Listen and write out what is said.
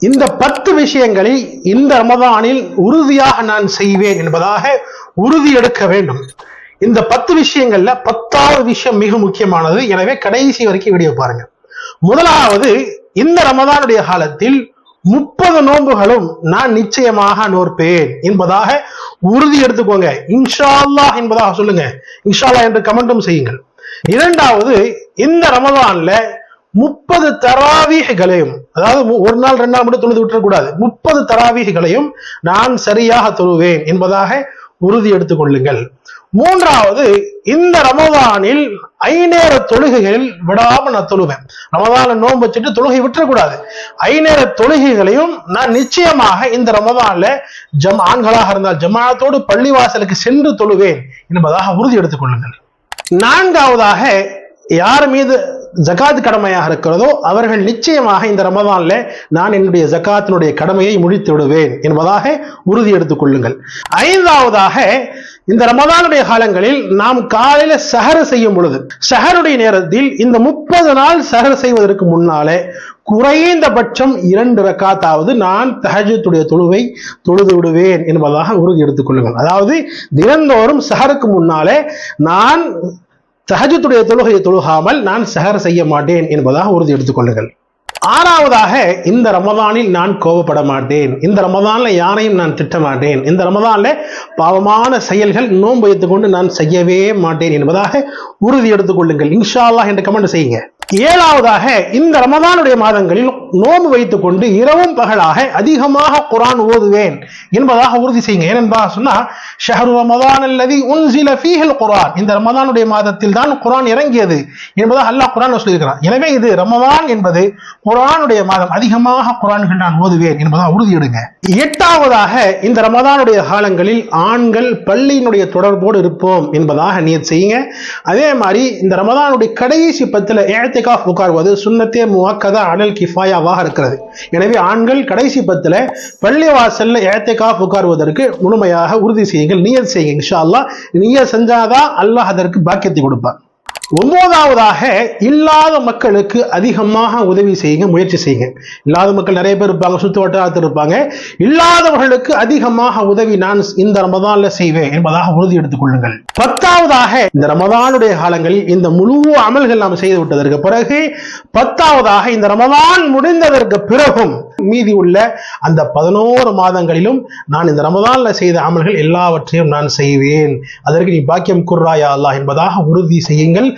இந்த 10 விஷயங்களில் இந்த ரமதானில் உறுதியாக நான் செய்வேன் என்பதாக உறுதி எடுக்க வேண்டும். இந்த 10 விஷயங்கள்ல 10வது விஷயம் மிக முக்கியமானது. எனவே கடைசி வரைக்கும் வீடியோ பாருங்க. முதலாவது, இந்த ரமதானுடைய காலத்தில் 30 நோன்புகளும் நான் நிச்சயமாக நோற்பேன் என்பதாக உறுதி எடுத்துக்கோங்க. இன்ஷா அல்லாஹ் என்பதாக சொல்லுங்க. இன்ஷா அல்லாஹ் என்று கமெண்ட்டும் செய்யுங்கள். இரண்டாவது, இந்த ரமதான்ல 30 தராவீஹ்களையும், அதாவது ஒரு நாள் 2 நாள் மட்டும் தொழுது விட்டுறக்கூடாது, 30 தராவீஹ்களையும் நான் சரியாக தொழுவேன் என்பதாக உறுதி எடுத்துக் கொள்ளுங்கள். மூன்றாவது, இந்த ரமதானில் 5 நேர தொழுகைகளில் விடாம நான் தொழுவேன். ரமதான நோன்பு வச்சுட்டு தொழுகை விட்டுறக்கூடாது. 5 நேர தொழுகைகளையும் நான் நிச்சயமாக இந்த ரமதான்ல ஆண்களாக இருந்தால் ஜமாஅத்தோடு பள்ளிவாசலுக்கு சென்று தொழுவேன் என்பதாக உறுதி எடுத்துக் கொள்ளுங்கள். நான்காவதாக, யார் மீது ஜகாத் கடமையாக இருக்கிறதோ அவர்கள் நிச்சயமாக இந்த ரமதான்ல நான் என்னுடைய ஜகாத்தினுடைய கடமையை முடித்து விடுவேன் என்பதாக உறுதி எடுத்துக் கொள்ளுங்கள். ஐந்தாவதாக, இந்த ரமதானுடைய காலங்களில் நாம் காலையில சஹர் செய்யும் பொழுது, சஹருடைய நேரத்தில் இந்த 30 நாள் சஹர் செய்வதற்கு முன்னாலே குறைந்தபட்சம் 2 ரக்காத்தாவது நான் தஹஜ்ஜுடைய தொழுவை தொழுது விடுவேன் என்பதாக உறுதி எடுத்துக் கொள்ளுங்கள். அதாவது தினந்தோறும் சஹருக்கு முன்னாலே நான் தஹஜ்ஜுடைய தொழுகையை தொழுகாமல் நான் சஹர் செய்ய மாட்டேன் என்பதாக உறுதி எடுத்துக் கொள்ளுங்கள். ஆறாவதாக, இந்த ரமதானில் நான் கோபப்பட மாட்டேன். இந்த ரமதான்ல யாரையும் நான் திட்ட மாட்டேன். இந்த ரமதான்ல பாவமான செயல்கள் நோன்பு வைத்துக் கொண்டு நான் செய்யவே மாட்டேன் என்பதாக உறுதி எடுத்துக் கொள்ளுங்கள். இன்ஷா அல்லாஹ் என்று கமெண்ட் செய்யுங்க. ஏழாவதாக, இந்த ரமதானுடைய மாதங்களில் நோன்பு வைத்துக் கொண்டு இரவும் பகலாக அதிகமாக குர்ஆன் ஓதுவேன் என்பதாக உறுதி செய்யுங்க. ஏனென்றால் சொன்னா, ஷஹ்ரு ரமதான் அல்லதி உன்ஸில ஃபீஹில் குர்ஆன், இந்த ரமதானுடைய மாதத்தில் தான் குர்ஆன் இறங்கியது என்பதாக அல்லாஹ் குர்ஆன்ல சொல்லியிருக்கிறான். எனவே இது ரமதான் என்பது குர்ஆனுடைய மாதம், அதிகமாக குர்ஆன்கள் நான் ஓதுவேன் என்பதாக உறுதி எடுங்க. எட்டாவதாக, இந்த ரமதானுடைய காலங்களில் ஆண்கள் பள்ளியினுடைய தொடர்போடு இருப்போம் என்பதாக நியத் செய்யுங்க. அதே மாதிரி இந்த ரமதானுடைய கடைசி 10ல இஅ்திகாஃப் உட்கார்வது சுன்னத்தே முஅக்கதா அலல் கிஃபாயாவாக இருக்கிறது. எனவே ஆண்கள் கடைசி 10ல பள்ளி வாசல்ல இஅ்திகாஃப் உட்கார்வதற்கு முழுமையாக உறுதி செய்யுங்கள், நியத் செய்யுங்க. இன்ஷா அல்லாஹ் நியத் செஞ்சாதான் அல்லாஹ் அதற்கு பாக்கியத்தை கொடுப்பார். 9வதாக, இல்லாத மக்களுக்கு அதிகமாக உதவி செய்யுங்க, முயற்சி செய்யுங்க. இல்லாத மக்கள் நிறைய பேர் இருப்பாங்க, சுற்று வட்டாரத்தில் இருப்பாங்க. இல்லாதவர்களுக்கு அதிகமாக உதவி நான் இந்த ரமதான்ல செய்வேன் என்பதாக உறுதி எடுத்துக் கொள்ளுங்கள். 10வதாக, இந்த ரமதானுடைய காலங்களில் இந்த முழு அமல்கள் நாம் செய்து விட்டதற்கு பிறகு 10வதாக, இந்த ரமதான் முடிந்ததற்கு பிறகும் மீதி உள்ள அந்த 11 மாதங்களிலும் நான் இந்த ரமதான்ல செய்த அமல்கள் எல்லாவற்றையும் நான் செய்வேன். அதற்கு நீ பாக்கியம் குர்ராயா அல்லாஹ் என்பதாக உறுதி செய்யுங்கள்.